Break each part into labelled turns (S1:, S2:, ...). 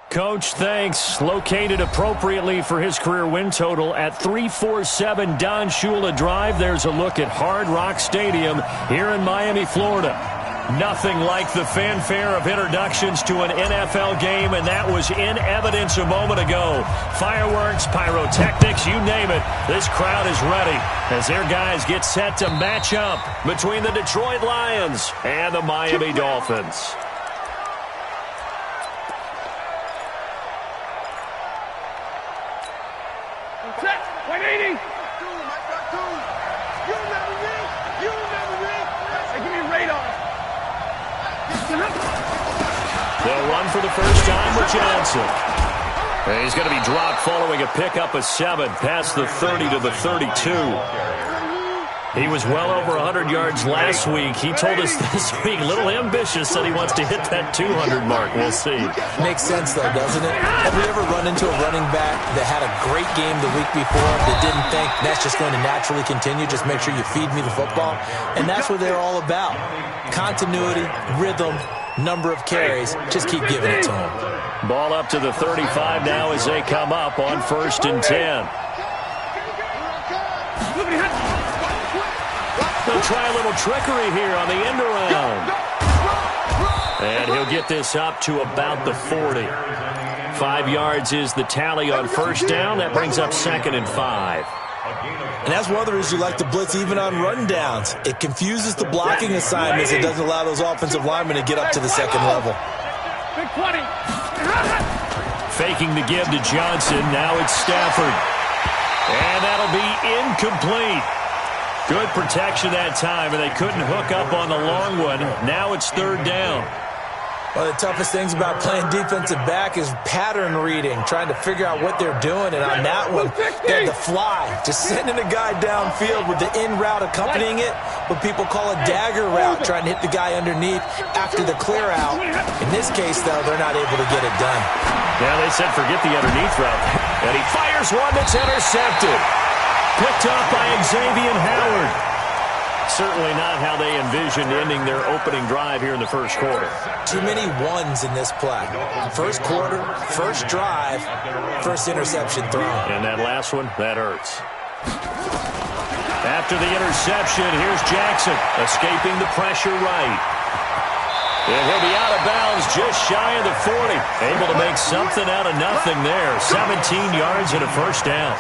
S1: Coach, thanks. Located appropriately for his career win total at 347 Don Shula Drive. There's a look at Hard Rock Stadium here in Miami, Florida. Nothing like the fanfare of introductions to an NFL game, and that was in evidence a moment ago. Fireworks, pyrotechnics, you name it. This crowd is ready as their guys get set to match up between the Detroit Lions and the Miami Dolphins. They'll run for the first time with Johnson. And he's going to be dropped following a pickup of 7 past the 30 to the 32. He was well over 100 yards last week. He told us this week, a little ambitious, said he wants to hit that 200 mark. We'll see.
S2: Makes sense, though, doesn't it? Have we ever run into a running back that had a great game the week before that didn't think that's just going to naturally continue? Just make sure you feed me the football. And that's what they're all about. Continuity, rhythm, number of carries. Just keep giving it to them.
S1: Ball up to the 35 now as they come up on 1st and 10. They'll try a little trickery here on the end around. And he'll get this up to about the 40. 5 yards is the tally on 1st down. That brings up 2nd and 5.
S2: And that's one of the reasons you like to blitz even on run downs. It confuses the blocking assignments. It doesn't allow those offensive linemen to get up to the 2nd level.
S1: Faking the give to Johnson. Now it's Stafford. And that'll be incomplete. Good protection that time, and they couldn't hook up on the long one. Now it's 3rd down.
S2: One of the toughest things about playing defensive back is pattern reading, trying to figure out what they're doing. And on that one, they had the fly, just sending a guy downfield with the in route accompanying it, what people call a dagger route, trying to hit the guy underneath after the clear out. In this case, though, they're not able to get it done.
S1: Yeah, they said forget the underneath route. And he fires one that's intercepted. Picked up by Xavier Howard. Certainly not how they envisioned ending their opening drive here in the 1st quarter.
S2: Too many ones in this play. 1st quarter, 1st drive, 1st interception thrown.
S1: And that last one, that hurts. After the interception, here's Jackson escaping the pressure right. And he'll be out of bounds just shy of the 40. Able to make something out of nothing there. 17 yards and a 1st down.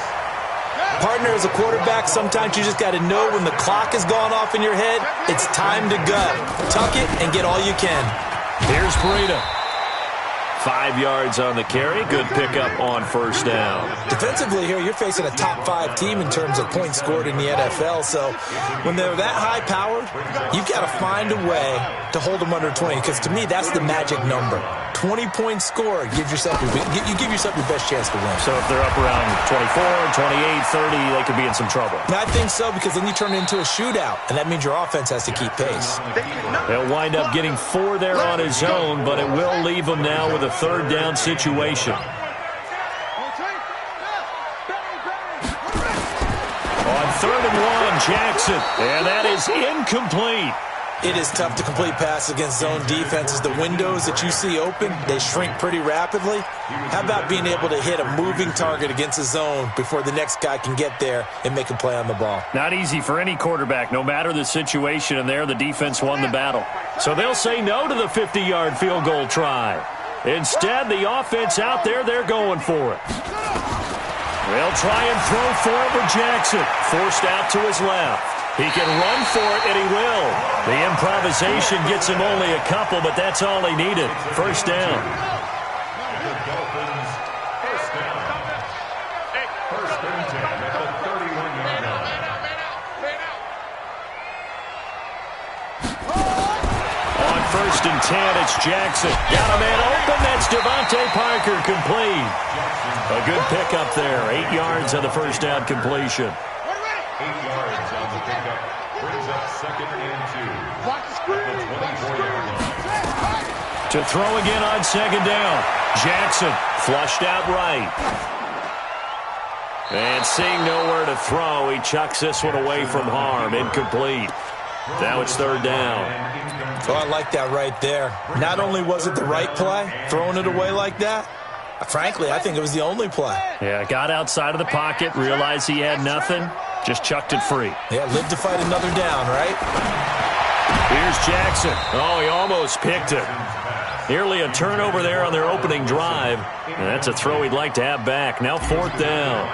S2: Partner, as a quarterback, sometimes you just got to know when the clock has gone off in your head, it's time to go. Tuck it and get all you can.
S1: Here's Breida. 5 yards on the carry. Good pickup on 1st down.
S2: Defensively here, you're facing a top 5 team in terms of points scored in the NFL. So when they're that high-powered, you've got to find a way to hold them under 20. Because to me, that's the magic number. 20 points scored. You give yourself your best chance to win.
S1: So if they're up around 24, 28, 30, they could be in some trouble.
S2: And I think so, because then you turn it into a shootout, and that means your offense has to keep pace.
S1: He'll wind up getting 4 there on his own, but it will leave him now with a 3rd down situation. On 3rd and 1, Jackson, and that is incomplete.
S2: It is tough to complete passes against zone defenses. The windows that you see open, they shrink pretty rapidly. How about being able to hit a moving target against a zone before the next guy can get there and make a play on the ball?
S1: Not easy for any quarterback, no matter the situation, and there the defense won the battle. So they'll say no to the 50-yard field goal try. Instead, the offense out there, they're going for it. They'll try and throw for it with Jackson. Forced out to his left. He can run for it, and he will. The improvisation gets him only a couple, but that's all he needed. 1st down. On 1st and 10, it's Jackson. Got a man open. That's Devontae Parker, complete. A good pickup there. 8 yards on the 1st down completion.
S3: 8 yards on the pickup. Brings up 2nd and 2.
S1: To throw again on 2nd down. Jackson flushed out right. And seeing nowhere to throw, he chucks this one away from harm. Incomplete. Now it's 3rd down.
S2: Oh, I like that right there. Not only was it the right play, throwing it away like that, Frankly, I think it was the only play.
S1: Yeah, got outside of the pocket, realized he had nothing, just chucked it free.
S2: Yeah, lived to fight another down, right?
S1: Here's Jackson. Oh, he almost picked it. Nearly a turnover there on their opening drive. And that's a throw he'd like to have back. Now 4th down.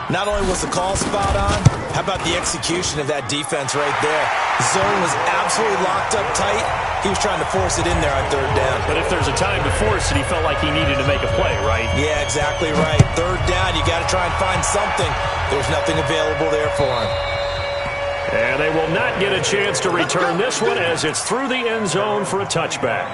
S2: Not only was the call spot on, how about the execution of that defense right there? The zone was absolutely locked up tight. He was trying to force it in there on 3rd down.
S1: But if there's a time to force it, he felt like he needed to make a play, right?
S2: Yeah, exactly right. 3rd down, you got to try and find something. There's nothing available there for him.
S1: And they will not get a chance to return this one as it's through the end zone for a touchback.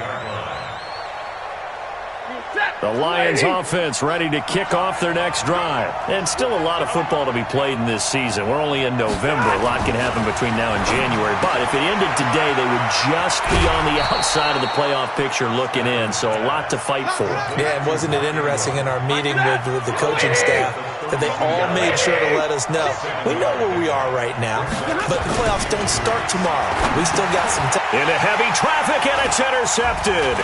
S1: The Lions offense ready to kick off their next drive. And still a lot of football to be played in this season. We're only in November. A lot can happen between now and January. But if it ended today, they would just be on the outside of the playoff picture looking in. So a lot to fight for.
S2: Yeah, and wasn't it interesting in our meeting with the coaching staff that they all made sure to let us know. We know where we are right now, but the playoffs don't start tomorrow. We still got some time.
S1: Into heavy traffic, and it's intercepted.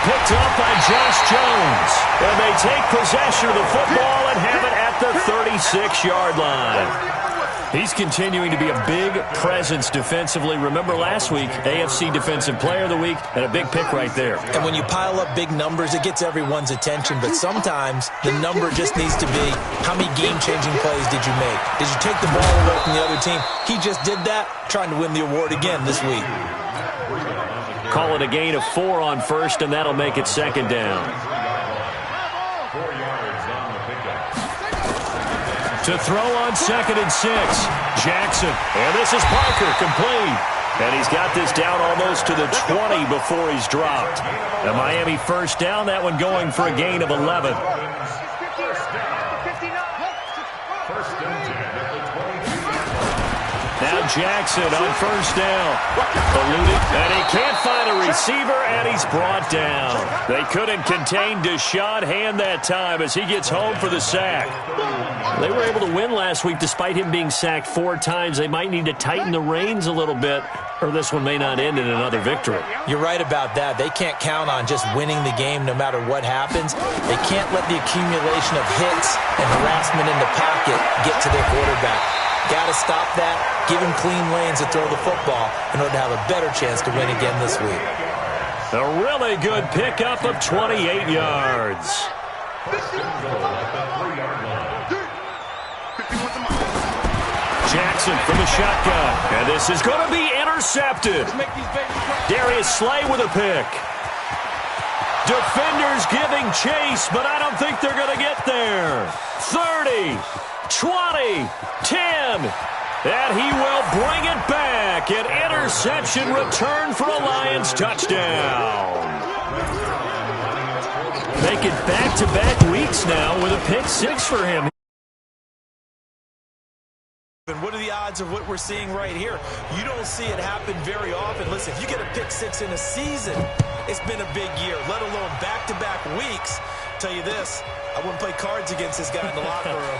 S1: Picked up by Josh Jones. And they take possession of the football and have it at the 36-yard line. He's continuing to be a big presence defensively. Remember last week, AFC Defensive Player of the Week, and a big pick right there.
S2: And when you pile up big numbers, it gets everyone's attention. But sometimes the number just needs to be, how many game-changing plays did you make? Did you take the ball away from the other team? He just did that, trying to win the award again this week.
S1: Call it a gain of 4 on 1st, and that'll make it 2nd down.
S3: 4 yards on the pickup.
S1: To throw on 2nd and 6, Jackson. And this is Parker, complete. And he's got this down almost to the 20 before he's dropped. The Miami 1st down, that one going for a gain of 11. Now Jackson on 1st down. Eluded, and he can't find a receiver, and he's brought down. They couldn't contain Deshaun Hand that time as he gets home for the sack. They were able to win last week despite him being sacked 4 times. They might need to tighten the reins a little bit, or this one may not end in another victory.
S2: You're right about that. They can't count on just winning the game no matter what happens. They can't let the accumulation of hits and harassment in the pocket get to their quarterback. Got to stop that, give him clean lanes to throw the football in order to have a better chance to win again this week.
S1: A really good pickup of 28 yards. Jackson from the shotgun, and this is going to be intercepted. Darius Slay with a pick. Defenders giving chase, but I don't think they're going to get there. 30, 20, 10, and he will bring it back. An interception return for a Lions touchdown. Make it back-to-back weeks now with a pick 6 for him.
S2: And what are the odds of what we're seeing right here? You don't see it happen very often. Listen, if you get a pick 6 in a season, it's been a big year, let alone back-to-back weeks. I'll tell you this, I wouldn't play cards against this guy in the locker room.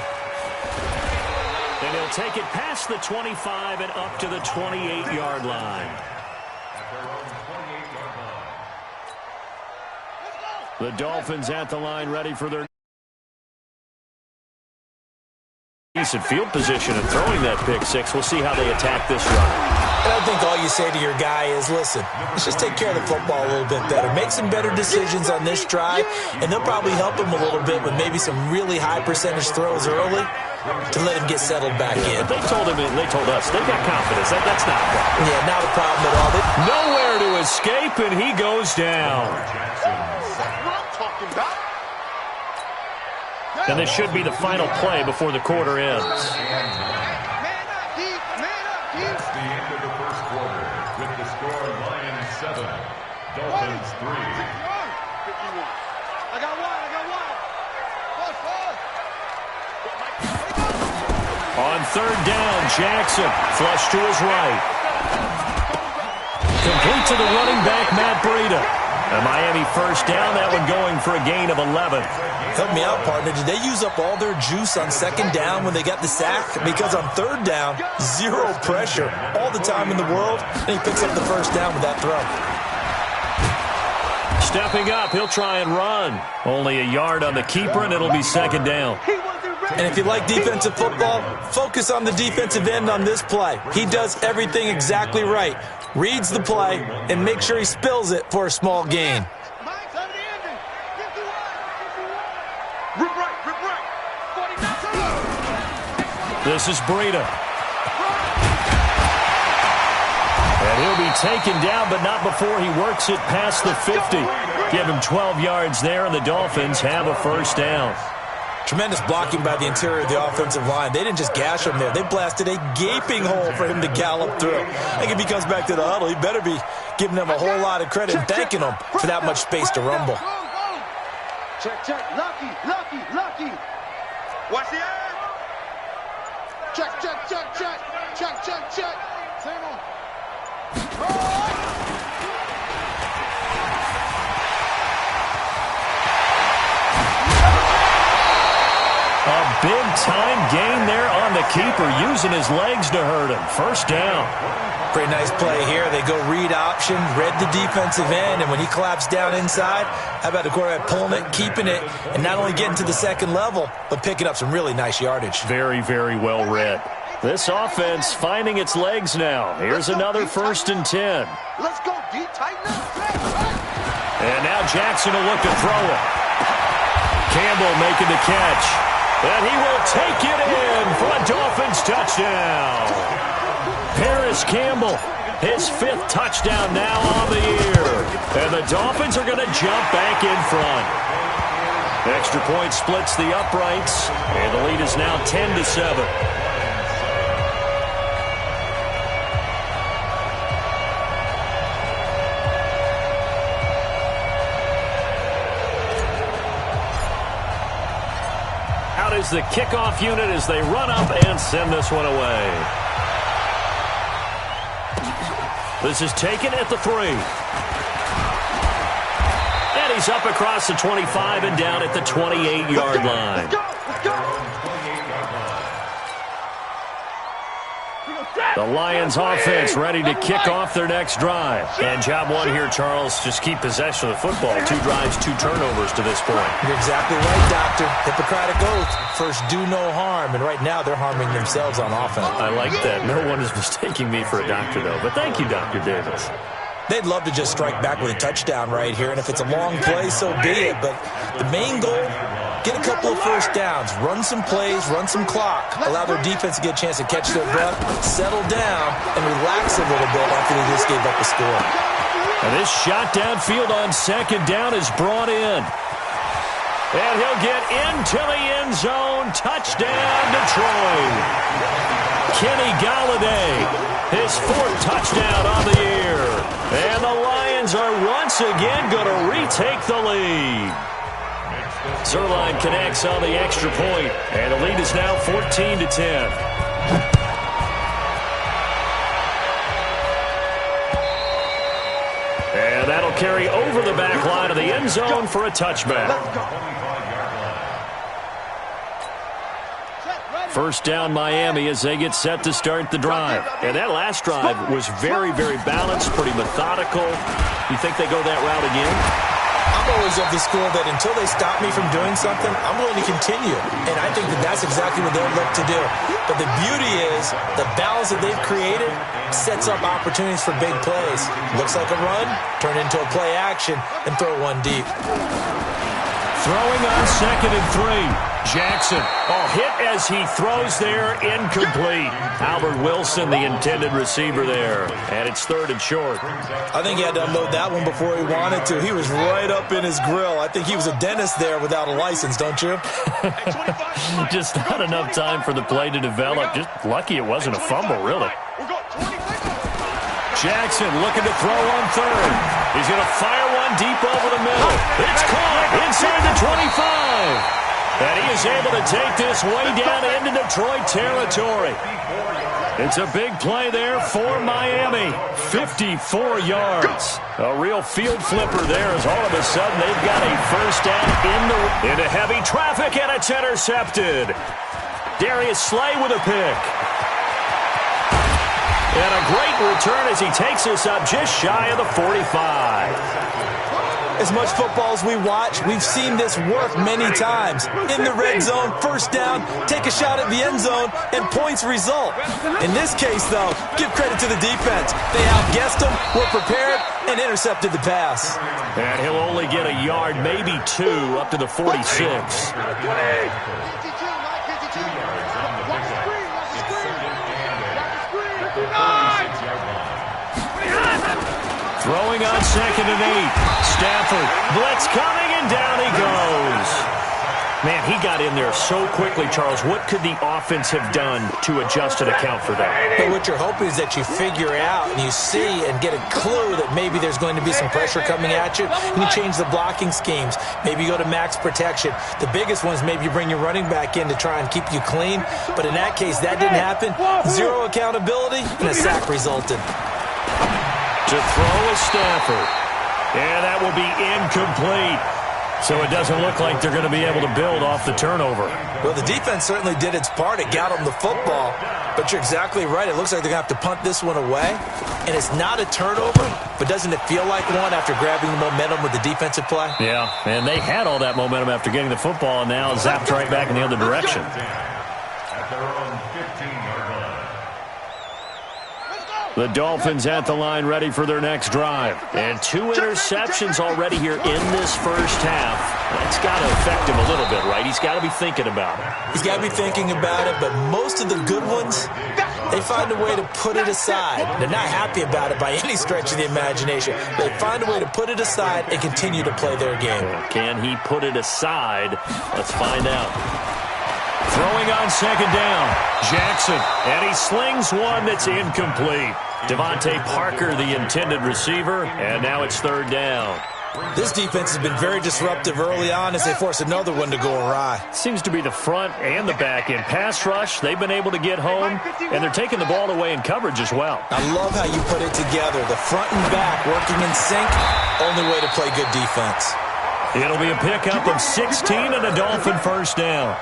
S1: And he'll take it past the 25 and up to the 28-yard line. The Dolphins at the line, ready for their decent field position and throwing that pick 6. We'll see how they attack this run.
S2: And I think all you say to your guy is, listen, let's just take care of the football a little bit better. Make some better decisions on this drive, and they'll probably help him a little bit with maybe some really high percentage throws early to let him get settled back in.
S1: But they told us, they got confidence. That's not a problem.
S2: Yeah, not a problem at all.
S1: Nowhere to escape, and he goes down. And this should be the final play before the quarter ends.
S3: That's the end of the first quarter with the score Lions 7, Dolphins 3.
S4: I got one.
S1: On 3rd down, Jackson flush to his right. Complete to the running back, Matt Breida. A Miami 1st down, that one going for a gain of 11.
S2: Help me out, partner. Did they use up all their juice on 2nd down when they got the sack? Because on 3rd down, 0 pressure all the time in the world, and he picks up the 1st down with that throw.
S1: Stepping up, he'll try and run. Only a yard on the keeper, and it'll be second down.
S2: And if you like defensive football, focus on the defensive end on this play. He does everything exactly right. Reads the play and makes sure he spills it for a small gain.
S1: This is Breida. And he'll be taken down, but not before he works it past the 50. Give him 12 yards there, and the Dolphins have a first down.
S2: Tremendous blocking by the interior of the offensive line. They didn't just gash him there. They blasted a gaping hole for him to gallop through. I think if he comes back to the huddle, he better be giving them a whole lot of credit and thanking them for that much space to rumble.
S4: Check, check, lucky. Watch the end. Check. Same on.
S1: A big-time gain there on the keeper, using his legs to hurt him. First down.
S2: Pretty nice play here. They go read option, read the defensive end, and when he claps down inside, how about the quarterback pulling it, keeping it, and not only getting to the second level, but picking up some really nice yardage.
S1: Very, very well read. This offense finding its legs now. Here's another 1st and 10.
S4: Let's go, D. Tighten up.
S1: And now Jackson will look to throw it. Campbell making the catch. And he will take it in for a Dolphins touchdown. Paris Campbell, his 5th touchdown now on the year. And the Dolphins are going to jump back in front. Extra point splits the uprights, and the lead is now 10-7. Is the kickoff unit as they run up and send this one away. This is taken at the 3. And he's up across the 25 and down at the 28-yard line. The Lions offense ready to kick off their next drive. And job one here, Charles, just keep possession of the football. 2 drives, 2 turnovers to this point.
S2: You're exactly right, Doctor. Hippocratic oath. First, do no harm. And right now, they're harming themselves on offense.
S1: I like that. No one is mistaking me for a doctor, though. But thank you, Dr. Davis.
S2: They'd love to just strike back with a touchdown right here. And if it's a long play, so be it. But the main goal, get a couple of first downs, run some plays, run some clock, allow their defense to get a chance to catch their breath, settle down, and relax a little bit after they just gave up the score.
S1: And this shot downfield on second down is brought in. And he'll get into the end zone. Touchdown, Detroit. Kenny Golladay, his 4th touchdown on the year. And the Lions are once again going to retake the lead. Zerline connects on the extra point, and the lead is now 14-10. And that'll carry over the back line of the end zone for a touchback. First down Miami as they get set to start the drive. And that last drive was very, very balanced, pretty methodical. You think they go that route again?
S2: I'm always of the school that until they stop me from doing something, I'm willing to continue. And I think that that's exactly what they'll look to do. But the beauty is the balance that they've created sets up opportunities for big plays. Looks like a run, turn into a play action, and throw one deep.
S1: Throwing on 2nd and 3. Jackson, hit as he throws there, incomplete. Albert Wilson, the intended receiver there. And it's 3rd and short.
S2: I think he had to unload that one before he wanted to. He was right up in his grill. I think he was a dentist there without a license, don't you?
S1: Just not enough time for the play to develop. Just lucky it wasn't a fumble, really. Jackson looking to throw on 3rd. He's going to fire one deep over the middle. It's caught inside the 25. And he is able to take this way down into Detroit territory. It's a big play there for Miami. 54 yards. A real field flipper there as all of a sudden they've got a first down into heavy traffic, and it's intercepted. Darius Slay with a pick. And a great return as he takes us up just shy of the 45.
S2: As much football as we watch, we've seen this work many times. In the red zone, first down, take a shot at the end zone, and points result. In this case, though, give credit to the defense. They outguessed them, were prepared, and intercepted the pass.
S1: And he'll only get a yard, maybe 2, up to the 46. Throwing on 2nd and 8. Stafford, blitz coming, and down he goes. Man, he got in there so quickly, Charles. What could the offense have done to adjust and account for that?
S2: But what you're hoping is that you figure out and you see and get a clue that maybe there's going to be some pressure coming at you. And you change the blocking schemes. Maybe you go to max protection. The biggest one is maybe you bring your running back in to try and keep you clean. But in that case, that didn't happen. Zero accountability, and a sack resulted.
S1: To throw is Stafford. And that will be incomplete. So it doesn't look like they're going to be able to build off the turnover.
S2: Well, the defense certainly did its part. It got them the football. But you're exactly right. It looks like they're going to have to punt this one away. And it's not a turnover, but doesn't it feel like one after grabbing the momentum with the defensive play?
S1: Yeah, and they had all that momentum after getting the football, and now zapped right back in the other direction.
S3: At their own 15-yard line.
S1: The Dolphins at the line ready for their next drive. And 2 interceptions already here in this first half. That's got to affect him a little bit, right? He's got to be thinking about it.
S2: He's got to be thinking about it, but most of the good ones, they find a way to put it aside. They're not happy about it by any stretch of the imagination. They find a way to put it aside and continue to play their game.
S1: Can he put it aside? Let's find out. Throwing on 2nd down, Jackson, and he slings one that's incomplete. Devontae Parker, the intended receiver, and now it's 3rd down.
S2: This defense has been very disruptive early on as they force another one to go awry.
S1: Seems to be the front and the back end. Pass rush, they've been able to get home, and they're taking the ball away in coverage as well.
S2: I love how you put it together. The front and back working in sync, only way to play good defense.
S1: It'll be a pickup of 16 and a Dolphin first down.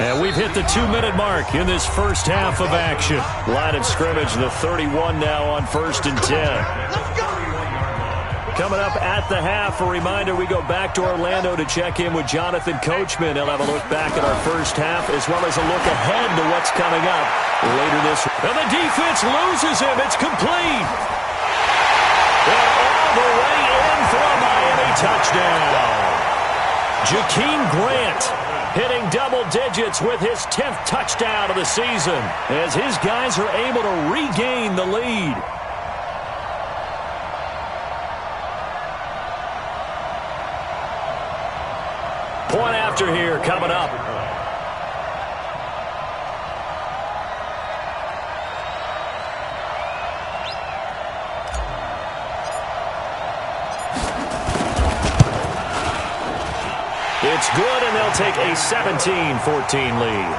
S1: And we've hit the 2-minute mark in this first half of action. Line of scrimmage, the 31 now on 1st and 10. Coming up at the half, a reminder, we go back to Orlando to check in with Jonathan Coachman. He'll have a look back at our first half as well as a look ahead to what's coming up later this week. And the defense loses him. It's complete. And all the way in for a Miami touchdown. Jakeem Grant hitting double digits with his 10th touchdown of the season as his guys are able to regain the lead. Point after here coming up. It's good, and they'll take a 17-14 lead.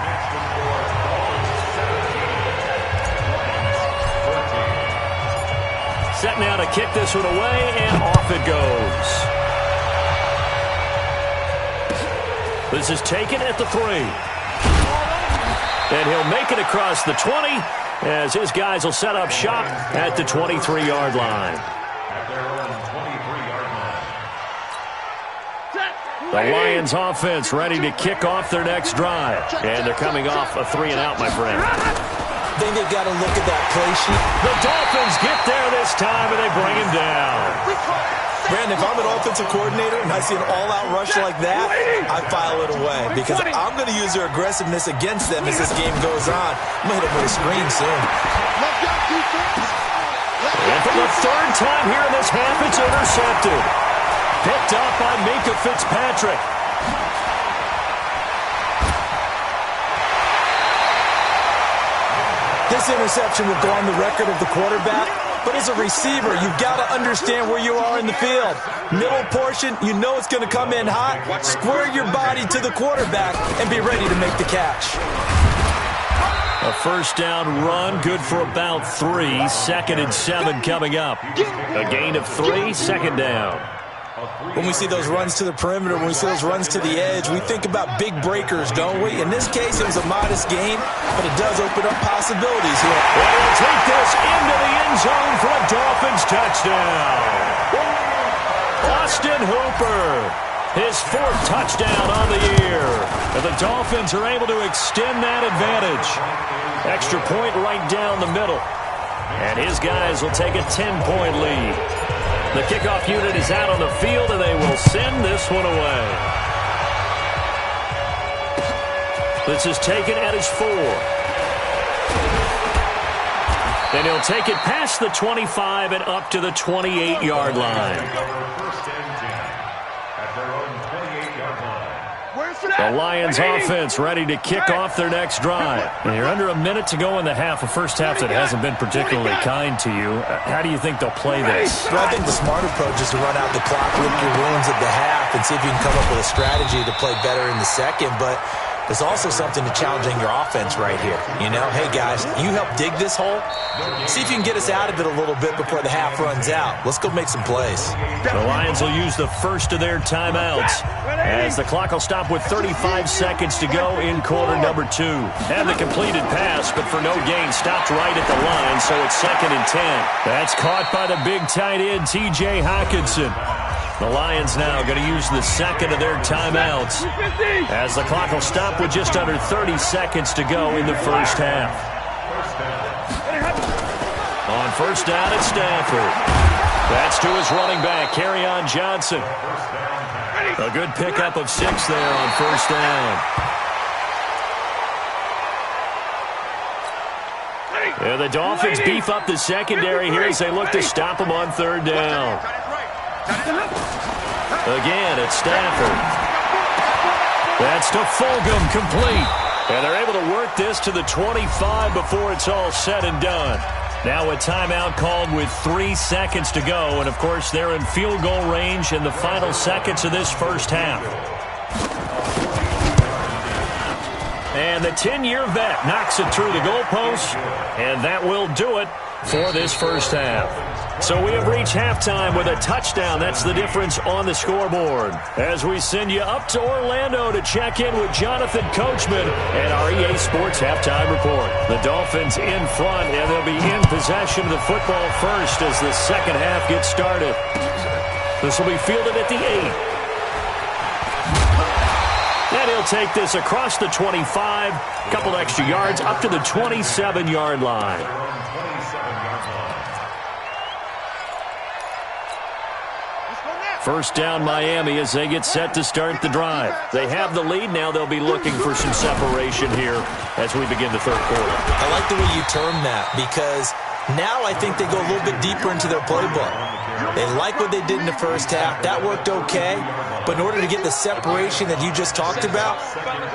S1: Set now to kick this one away, and off it goes. This is taken at the 3. And he'll make it across the 20 as his guys will set up shop at the 23-yard line. The Lions offense ready to kick off their next drive. And they're coming off a 3-and-out, my friend.
S2: I think they've got to look at that play sheet.
S1: The Dolphins get there this time, and they bring him down.
S2: Brandon, if I'm an offensive coordinator and I see an all-out rush like that, I file it away because I'm going to use their aggressiveness against them as this game goes on. I'm going to hit them with a screen soon.
S1: And for the 3rd time here in this half, it's intercepted. Picked up by Minkah Fitzpatrick.
S2: This interception will go on the record of the quarterback, but as a receiver, you've got to understand where you are in the field. Middle portion, you know it's going to come in hot. Square your body to the quarterback and be ready to make the catch.
S1: A first down run, good for about 3. 2nd and 7 coming up. A gain of 3, 2nd down.
S2: When we see those runs to the perimeter, when we see those runs to the edge, we think about big breakers, don't we? In this case, it was a modest gain, but it does open up possibilities here.
S1: And he'll take this into the end zone for a Dolphins touchdown. Austin Hooper, his 4th touchdown on the year. And the Dolphins are able to extend that advantage. Extra point right down the middle. And his guys will take a 10-point lead. The kickoff unit is out on the field, and they will send this one away. This is taken at his 4. And he'll take it past the 25 and up to the 28-yard line. The Lions offense ready to kick off their next drive. And you're under a minute to go in the half, a first half that hasn't been particularly kind to you. How do you think they'll play this?
S2: Well, I think the smart approach is to run out the clock, lick your wounds at the half, and see if you can come up with a strategy to play better in the second. But there's also something to challenging your offense right here. You know, hey, guys, you help dig this hole. See if you can get us out of it a little bit before the half runs out. Let's go make some plays.
S1: The Lions will use the first of their timeouts as the clock will stop with 35 seconds to go in quarter number 2. And the completed pass, but for no gain, stopped right at the line, so it's 2nd and 10. That's caught by the big tight end, T.J. Hockenson. The Lions now going to use the second of their timeouts as the clock will stop with just under 30 seconds to go in the first half. On first down, it's Stafford. That's to his running back, Kerryon Johnson. A good pickup of 6 there on first down. And the Dolphins beef up the secondary here as they look to stop him on 3rd down. Again, it's Stafford. That's to Fulgham, complete. And they're able to work this to the 25 before it's all said and done. Now a timeout called with 3 seconds to go. And, of course, they're in field goal range in the final seconds of this first half. And the 10-year vet knocks it through the goalpost. And that will do it for this first half. So we have reached halftime with a touchdown. That's the difference on the scoreboard. As we send you up to Orlando to check in with Jonathan Coachman and our EA Sports Halftime Report. The Dolphins in front, and they'll be in possession of the football first as the second half gets started. This will be fielded at the 8. And he'll take this across the 25, a couple extra yards, up to the 27-yard line. First down, Miami, as they get set to start the drive. They have the lead. Now they'll be looking for some separation here as we begin the 3rd quarter.
S2: I like the way you term that because now I think they go a little bit deeper into their playbook. They like what they did in the first half. That worked okay. But in order to get the separation that you just talked about,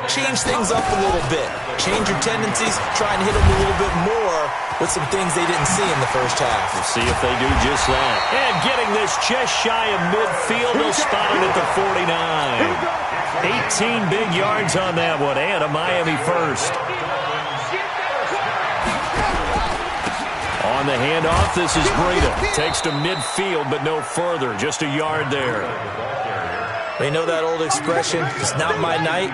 S2: change things up a little bit. Change your tendencies. Try and hit them a little bit more with some things they didn't see in the first half.
S1: We'll see if they do just that. And getting this just shy of midfield, they'll spot it at the 49. 18 big yards on that one, and a Miami first. On the handoff, this is Breida. Takes to midfield, but no further. Just a yard there.
S2: They know that old expression, it's not my night.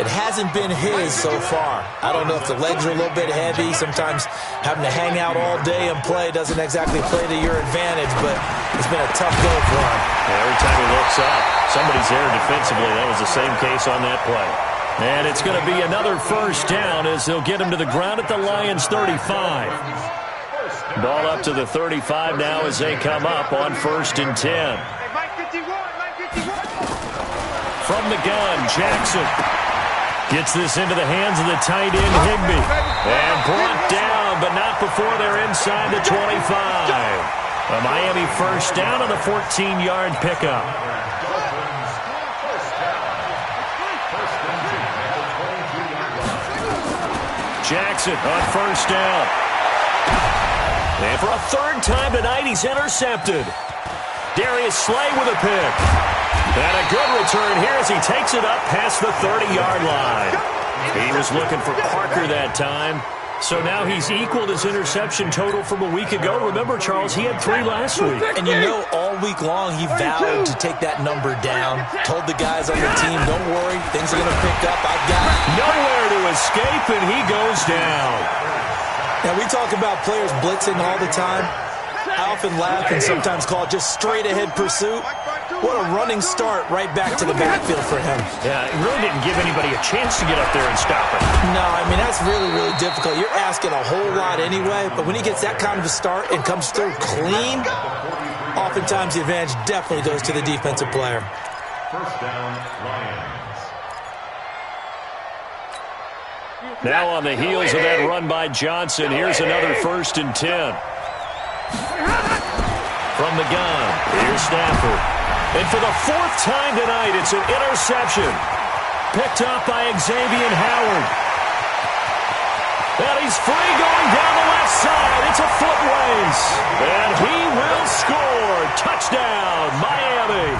S2: It hasn't been his so far. I don't know if the legs are a little bit heavy. Sometimes having to hang out all day and play doesn't exactly play to your advantage, but it's been a tough go for him.
S1: Every time he looks up, somebody's there defensively. That was the same case on that play. And it's going to be another first down as they'll get him to the ground at the Lions' 35. Ball up to the 35 now as they come up on 1st and 10. From the gun, Jackson gets this into the hands of the tight end, Higbee. And brought down, but not before they're inside the 25. A Miami first down on the 14-yard pickup. Jackson on first down. And for a 3rd time tonight, he's intercepted. Darius Slay with a pick. And a good return here as he takes it up past the 30-yard line. He was looking for Parker that time. So now he's equaled his interception total from a week ago. Remember, Charles, he had 3 last week.
S2: And you know, all week long he vowed to take that number down. Told the guys on the team, don't worry, things are going to pick up. I've got it.
S1: Nowhere to escape, and he goes down.
S2: Now, we talk about players blitzing all the time. I often laugh and sometimes call it just straight-ahead pursuit. What a running start right back to the backfield for him.
S1: Yeah, it really didn't give anybody a chance to get up there and stop it.
S2: No, I mean, that's really, really difficult. You're asking a whole lot anyway, but when he gets that kind of a start and comes through clean, oftentimes the advantage definitely goes to the defensive player.
S3: First down, Lions.
S1: Now on the heels of that run by Johnson, here's another 1st and 10. From the gun, here's Stafford. And for the 4th time tonight, it's an interception. Picked up by Xavier Howard. And he's free going down the left side. It's a foot race. And he will score. Touchdown, Miami.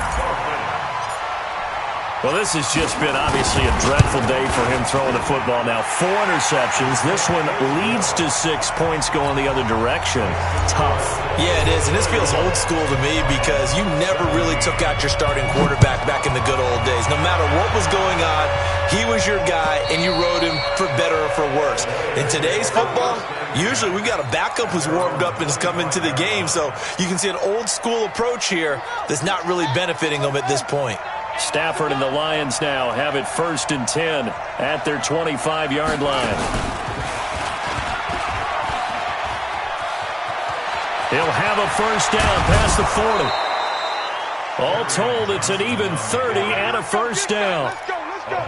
S1: Well, this has just been obviously a dreadful day for him throwing the football. Now 4 interceptions. This one leads to 6 points going the other direction. Tough.
S2: Yeah, it is, and this feels old school to me because you never really took out your starting quarterback back in the good old days. No matter what was going on, he was your guy, and you rode him for better or for worse. In today's football, usually we've got a backup who's warmed up and is coming to the game, so you can see an old school approach here that's not really benefiting them at this point.
S1: Stafford and the Lions now have it 1st and 10 at their 25-yard line. He'll have a 1st down past the 40. All told, it's an even 30 and a 1st down.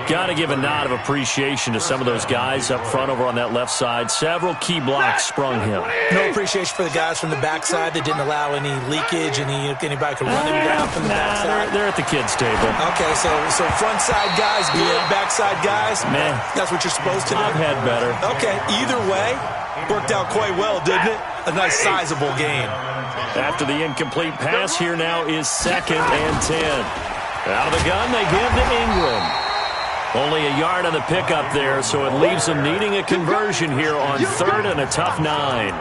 S1: Got to give a nod of appreciation to some of those guys up front over on that left side. Several key blocks sprung him.
S2: No appreciation for the guys from the backside that didn't allow any leakage, anybody could run him down from the backside.
S1: They're at the kids' table.
S2: Okay, so front side guys, good, backside guys,
S1: man,
S2: that's what you're supposed to do.
S1: I've had better.
S2: Okay, either way, worked out quite well, didn't it? A nice sizable gain.
S1: After the incomplete pass, here now is 2nd and 10. Out of the gun, they give to Ingram. Only a yard on the pickup there, so it leaves them needing a conversion here on 3rd and a tough 9.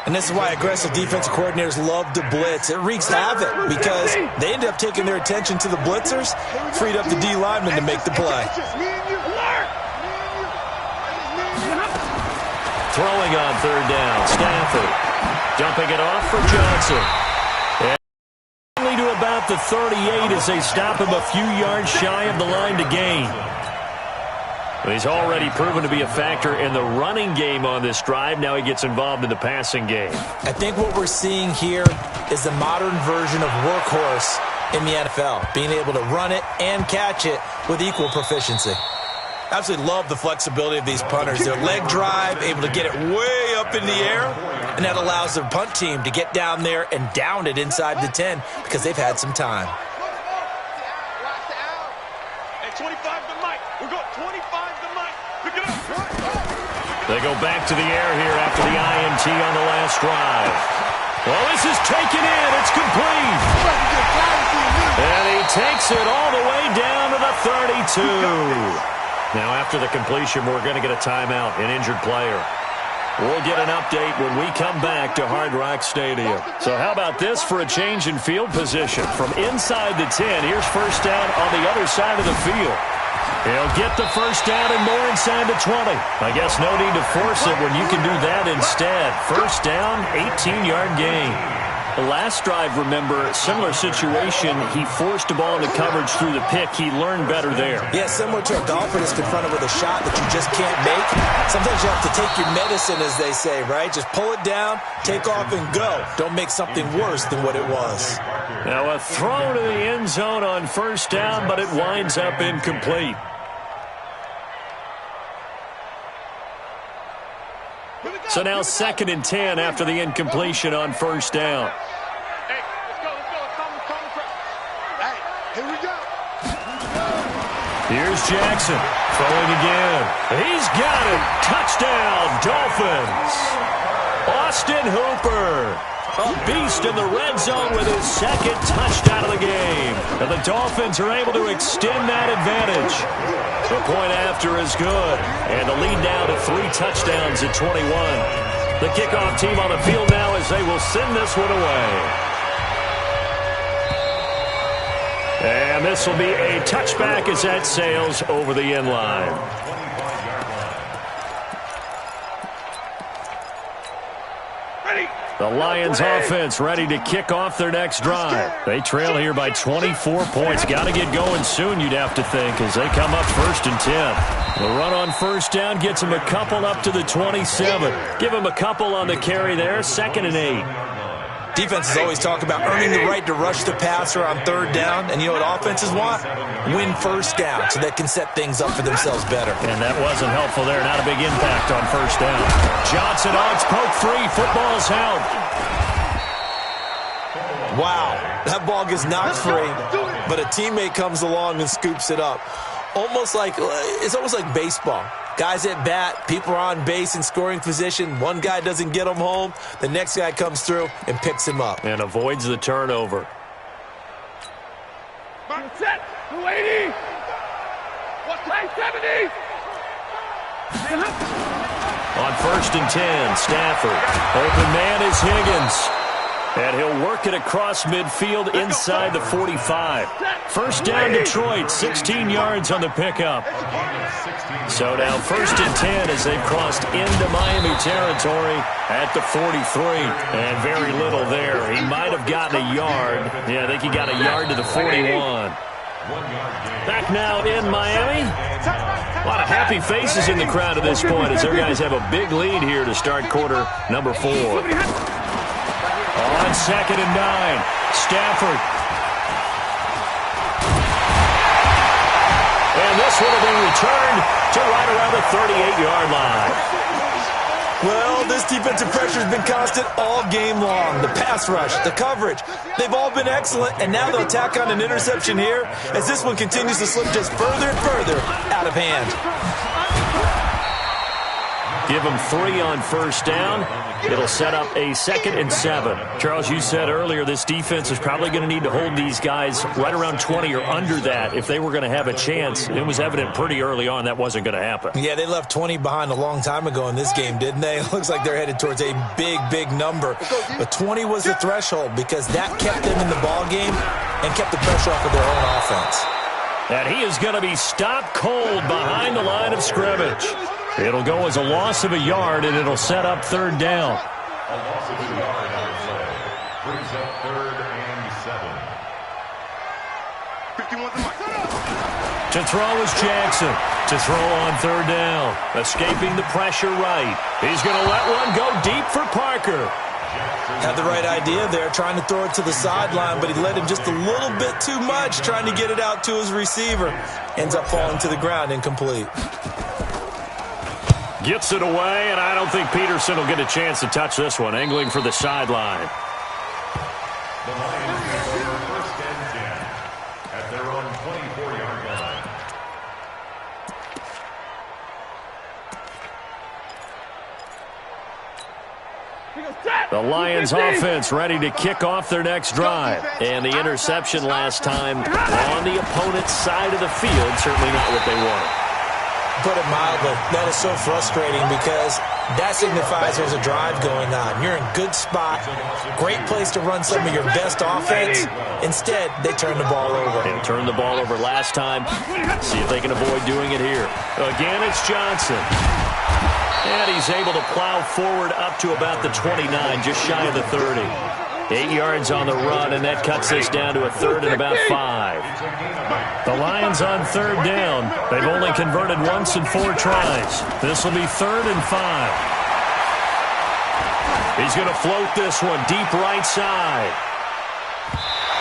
S2: And this is why aggressive defensive coordinators love to blitz. It wreaks havoc because they end up taking their attention to the blitzers, freed up the D lineman to make the play.
S1: Throwing on 3rd down, Stafford. Dumping it off for Johnson. And to about the 38 as they stop him a few yards shy of the line to gain. He's already proven to be a factor in the running game on this drive. Now he gets involved in the passing game.
S2: I think what we're seeing here is the modern version of workhorse in the NFL, being able to run it and catch it with equal proficiency. Absolutely love the flexibility of these punters. Their leg drive, able to get it way up in the air, and that allows the punt team to get down there and down it inside the 10 because they've had some time.
S1: They go back to the air here after the INT on the last drive. Well, this is taken in. It's complete. And he takes it all the way down to the 32. Now, after the completion, we're going to get a timeout, an injured player. We'll get an update when we come back to Hard Rock Stadium. So how about this for a change in field position? From inside the 10, here's 1st down on the other side of the field. He'll get the 1st down and more inside the 20. I guess no need to force it when you can do that instead. 1st down, 18-yard gain. The last drive, remember, similar situation. He forced a ball into coverage through the pick. He learned better there.
S2: Yeah, similar to a golfer that's confronted with a shot that you just can't make. Sometimes you have to take your medicine, as they say, right? Just pull it down, take off, and go. Don't make something worse than what it was.
S1: Now a throw to the end zone on 1st down, but it winds up incomplete. So now 2nd and 10 after the incompletion on 1st down.
S4: Hey, let's go. Hey, here we go.
S1: Here's Jackson throwing again. He's got it. Touchdown, Dolphins. Austin Hooper, a beast in the red zone with his 2nd touchdown of the game. And the Dolphins are able to extend that advantage. The point after is good. And the lead now to 3 touchdowns at 21. The kickoff team on the field now as they will send this one away. And this will be a touchback as that sails over the end line. The Lions offense ready to kick off their next drive. They trail here by 24 points. Got to get going soon, you'd have to think, as they come up 1st and 10. The run on 1st down gets them a couple up to the 27. Give them a couple on the carry there, 2nd and 8.
S2: Defenses always talk about earning the right to rush the passer on 3rd down. And you know what offenses want? Win 1st down so they can set things up for themselves better.
S1: And that wasn't helpful there. Not a big impact on 1st down. Johnson odds poke free. Football's held.
S2: Wow. That ball gets knocked free, but a teammate comes along and scoops it up. It's almost like baseball. Guys at bat, people are on base in scoring position. One guy doesn't get him home. The next guy comes through and picks him up.
S1: And avoids the turnover.
S4: Set. 280. What's play 70?
S1: On 1st and 10, Stafford. Open man is Higgins. And he'll work it across midfield inside the 45. 1st down, Detroit, 16 yards on the pickup. So now 1st and 10 as they've crossed into Miami territory at the 43. And very little there. He might have gotten a yard. Yeah, I think he got a yard to the 41. Back now in Miami. A lot of happy faces in the crowd at this point as their guys have a big lead here to start quarter number 4. On 2nd and 9, Stafford. And this one will be returned to right around the 38-yard line.
S2: Well, this defensive pressure has been constant all game long. The pass rush, the coverage, they've all been excellent, and now they'll tack on an interception here as this one continues to slip just further and further out of hand.
S1: Give them 3 on 1st down. It'll set up a 2nd and 7. Charles, you said earlier this defense is probably going to need to hold these guys right around 20 or under that if they were going to have a chance. It was evident pretty early on that wasn't going to happen.
S2: Yeah, they left 20 behind a long time ago in this game, didn't they? It looks like they're headed towards a big, big number. But 20 was the threshold because that kept them in the ball game and kept the pressure off of their own offense.
S1: And he is going to be stopped cold behind the line of scrimmage. It'll go as a loss of a yard, and it'll set up 3rd down.
S3: A loss of a yard on play. Brings up 3rd and 7.
S4: 51 to Mike.
S1: To throw is Jackson. To throw on 3rd down. Escaping the pressure right. He's going to let one go deep for Parker.
S2: Had the right idea there, trying to throw it to the sideline, but he led him just a little bit too much, trying to get it out to his receiver. Ends up falling to the ground, incomplete.
S1: Gets it away, and I don't think Peterson will get a chance to touch this one. Angling for the sideline.
S3: The Lions are 1st and 10 at their own 24-yard line.
S1: The Lions offense ready to kick off their next drive. And the interception last time on the opponent's side of the field. Certainly not what they wanted.
S2: Put it mildly, that is so frustrating because that signifies there's a drive going on. You're in good spot, great place to run some of your best offense. Instead, they turn the ball over.
S1: They turned the ball over last time. See if they can avoid doing it here. Again, it's Johnson. And he's able to plow forward up to about the 29, just shy of the 30. 8 yards on the run, and that cuts this down to a 3rd and about 5. The Lions on 3rd down. They've only converted once in 4 tries. This will be 3rd and 5. He's going to float this one deep right side.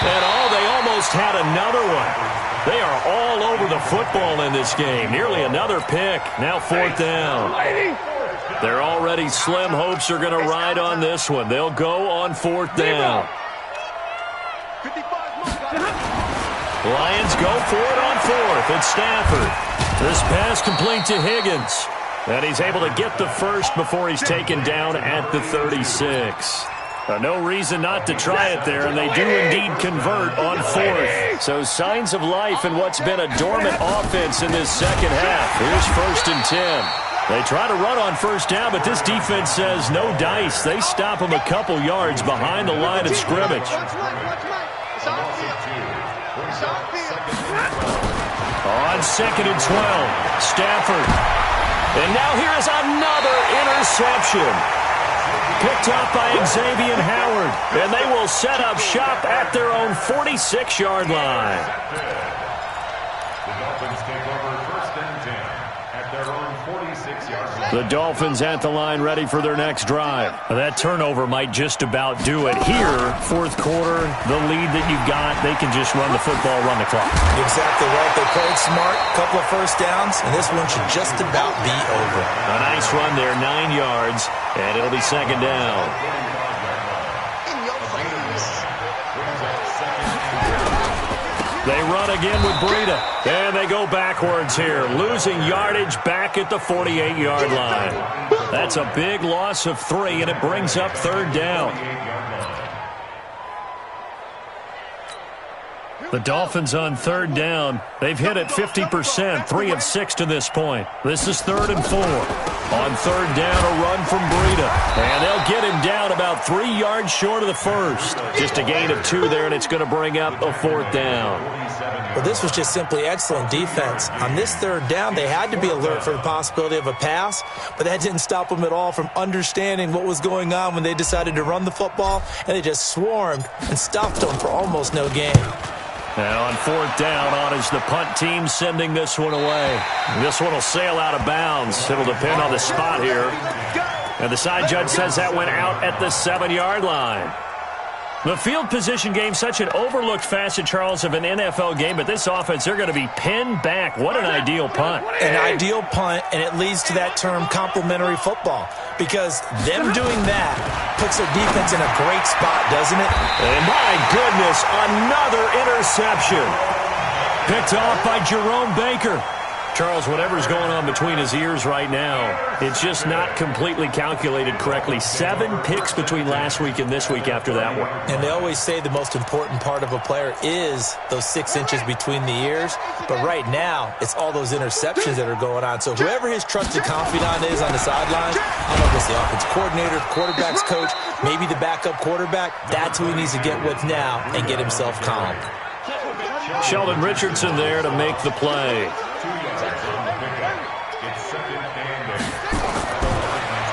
S1: And they almost had another one. They are all over the football in this game. Nearly another pick. Now 4th down. They're already slim hopes are going to ride on this one. They'll go on 4th down. Lions go for it on 4th. It's Stafford. This pass complete to Higgins. And he's able to get the first before he's taken down at the 36. No reason not to try it there, and they do indeed convert on 4th. So signs of life in what's been a dormant offense in this second half. Here's 1st and 10. They try to run on 1st down, but this defense says no dice. They stop them a couple yards behind the line of scrimmage. On 2nd and 12, Stafford. And now here is another interception. Picked up by Xavier Howard, and they will set up shop at their own 46-yard line.
S3: The Dolphins take over 1st and 10 at their own 46-yard line.
S1: The Dolphins at the line ready for their next drive. That turnover might just about do it. Here, 4th quarter, the lead that you've got, they can just run the football, run the clock.
S2: Exactly right. They played smart, couple of first downs, and this one should just about be over.
S1: A nice run there, 9 yards, and it'll be 2nd down. They run again with Breida, and they go backwards here, losing yardage back at the 48-yard line. That's a big loss of 3, and it brings up 3rd down. The Dolphins on 3rd down. They've hit it 50%, 3 of 6 to this point. This is 3rd and 4. On 3rd down, a run from Breida. And they'll get him down about 3 yards short of the first. Just a gain of 2 there, and it's going to bring up a 4th down.
S2: Well, this was just simply excellent defense. On this 3rd down, they had to be alert for the possibility of a pass, but that didn't stop them at all from understanding what was going on when they decided to run the football, and they just swarmed and stuffed them for almost no gain.
S1: Now on 4th down, on is the punt team sending this one away. This one will sail out of bounds. It'll depend on the spot here. And the side judge says that went out at the 7-yard line. The field position game, such an overlooked facet, Charles, of an NFL game, but this offense, they're going to be pinned back. What an ideal punt.
S2: An ideal punt, and it leads to that term complementary football, because them doing that puts their defense in a great spot, doesn't it?
S1: And my goodness, another interception. Picked off by Jerome Baker. Charles, whatever's going on between his ears right now, it's just not completely calculated correctly. 7 picks between last week and this week after that one.
S2: And they always say the most important part of a player is those 6 inches between the ears. But right now, it's all those interceptions that are going on. So whoever his trusted confidant is on the sidelines, I don't know if it's the offense coordinator, quarterback's coach, maybe the backup quarterback, that's who he needs to get with now and get himself calm.
S1: Sheldon Richardson there to make the play.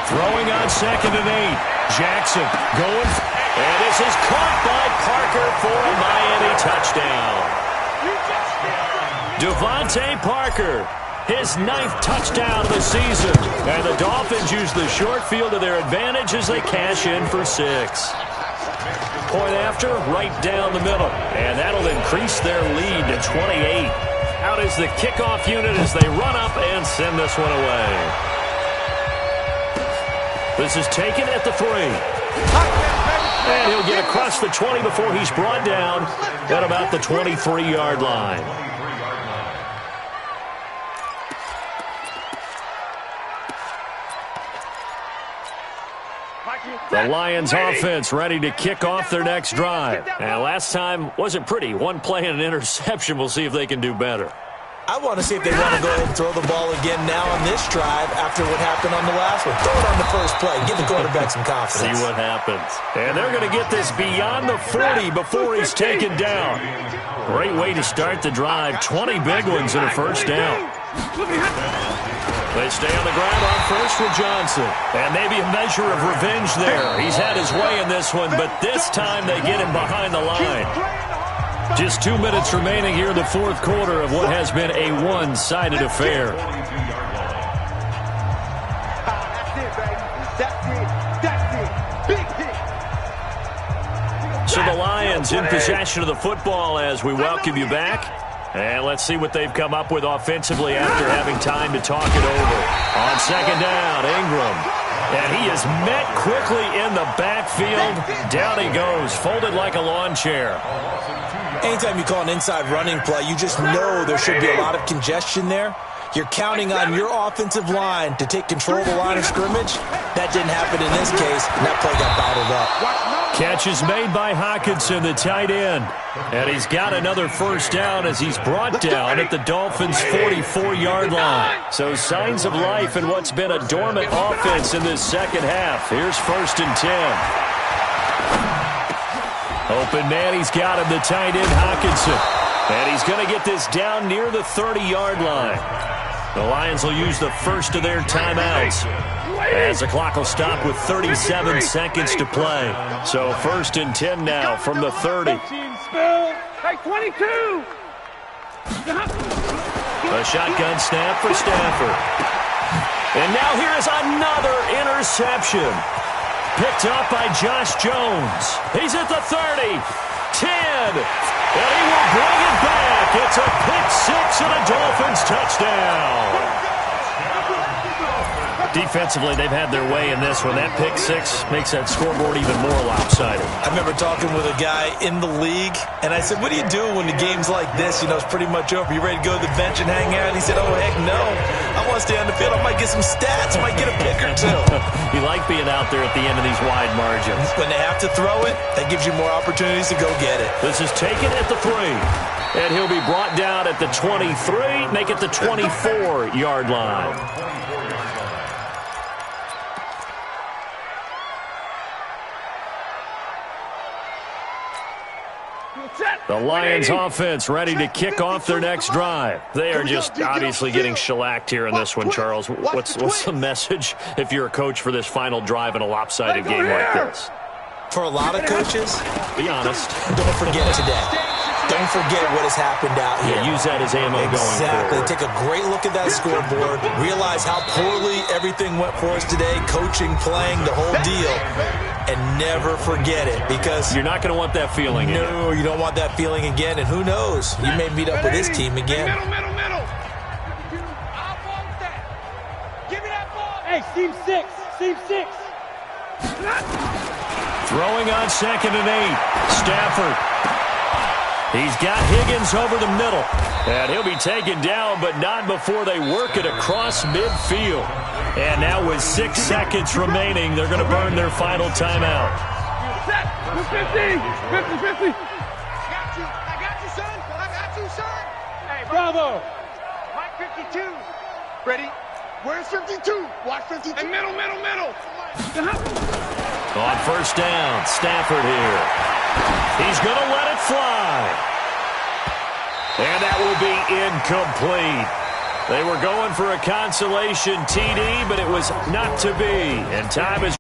S1: Throwing on 2nd and 8. Jackson going. And this is caught by Parker for a Miami touchdown. Devontae Parker, his 9th touchdown of the season. And the Dolphins use the short field to their advantage as they cash in for 6. Point after, right down the middle. And that'll increase their lead to 28. Out is the kickoff unit as they run up and send this one away. This is taken at the 3. And he'll get across the 20 before he's brought down at about the 23-yard line. The Lions offense ready to kick off their next drive. And last time wasn't pretty. 1 play and an interception. We'll see if they can do better.
S2: I want to see if they want to go ahead and throw the ball again now on this drive after what happened on the last one. Throw it on the first play. Give the quarterback some confidence.
S1: See what happens. And they're going to get this beyond the 40 before he's taken down. Great way to start the drive. 20 big ones in a first down. They stay on the ground on first with Johnson. And maybe a measure of revenge there. He's had his way in this one, but this time they get him behind the line. Just 2 minutes remaining here in the 4th quarter of what has been a one-sided affair. So the Lions in possession of the football as we welcome you back. And let's see what they've come up with offensively after having time to talk it over. On 2nd down, Ingram. And he is met quickly in the backfield. Down he goes, folded like a lawn chair.
S2: Anytime you call an inside running play, you just know there should be a lot of congestion there. You're counting on your offensive line to take control of the line of scrimmage. That didn't happen in this case, and that play got bottled up.
S1: Catch is made by Hockenson, the tight end. And he's got another first down as he's brought down at the Dolphins' 44-yard line. So signs of life in what's been a dormant offense in this second half. Here's 1st and 10. Open man, he's got him, the tight end, Hockenson. And he's going to get this down near the 30-yard line. The Lions will use the first of their timeouts as the clock will stop with 37 seconds to play. So 1st and 10 now from the 30.
S4: Hey, 22!
S1: A shotgun snap for Stafford. And now here is another interception. Picked up by Josh Jones. He's at the 30, 10, and he will bring it back. It's a pick-6 and a Dolphins touchdown. Defensively, they've had their way in this one. That pick-6 makes that scoreboard even more lopsided.
S2: I remember talking with a guy in the league, and I said, what do you do when the game's like this? You know, it's pretty much over. You ready to go to the bench and hang out? And he said, oh, heck no. I want to stay on the field. I might get some stats. I might get a pick or two.
S1: You like being out there at the end of these wide margins.
S2: When they have to throw it, that gives you more opportunities to go get it.
S1: This is taken at the 3. And he'll be brought down at the 23, make it the 24-yard line. The Lions offense ready to kick off their next drive. They are just obviously getting shellacked here in this one, Charles. What's the message if you're a coach for this final drive in a lopsided game like this?
S2: For a lot of coaches,
S1: be honest.
S2: Don't forget today. Don't forget what has happened out here.
S1: Yeah, use that as ammo going forward.
S2: Take a great look at that scoreboard. Realize how poorly everything went for us today. Coaching, playing, the whole deal. And never forget it, because
S1: you're not going to want that feeling again.
S2: No, you don't want that feeling again. And who knows? You may meet up with this team again.
S4: Middle. I'll ball with that. Give me that ball. Hey, Steve 6.
S1: Throwing on 2nd and 8. Stafford. He's got Higgins over the middle. And he'll be taken down, but not before they work it across midfield. And now with 6 seconds remaining, they're going to burn their final timeout.
S4: 50. I got you, son. Hey, bravo. Mike 52. Ready? Where's 52? Watch 52. And middle.
S1: On 1st down, Stafford here. He's going to let it fly. And that will be incomplete. They were going for a consolation TD, but it was not to be. And time is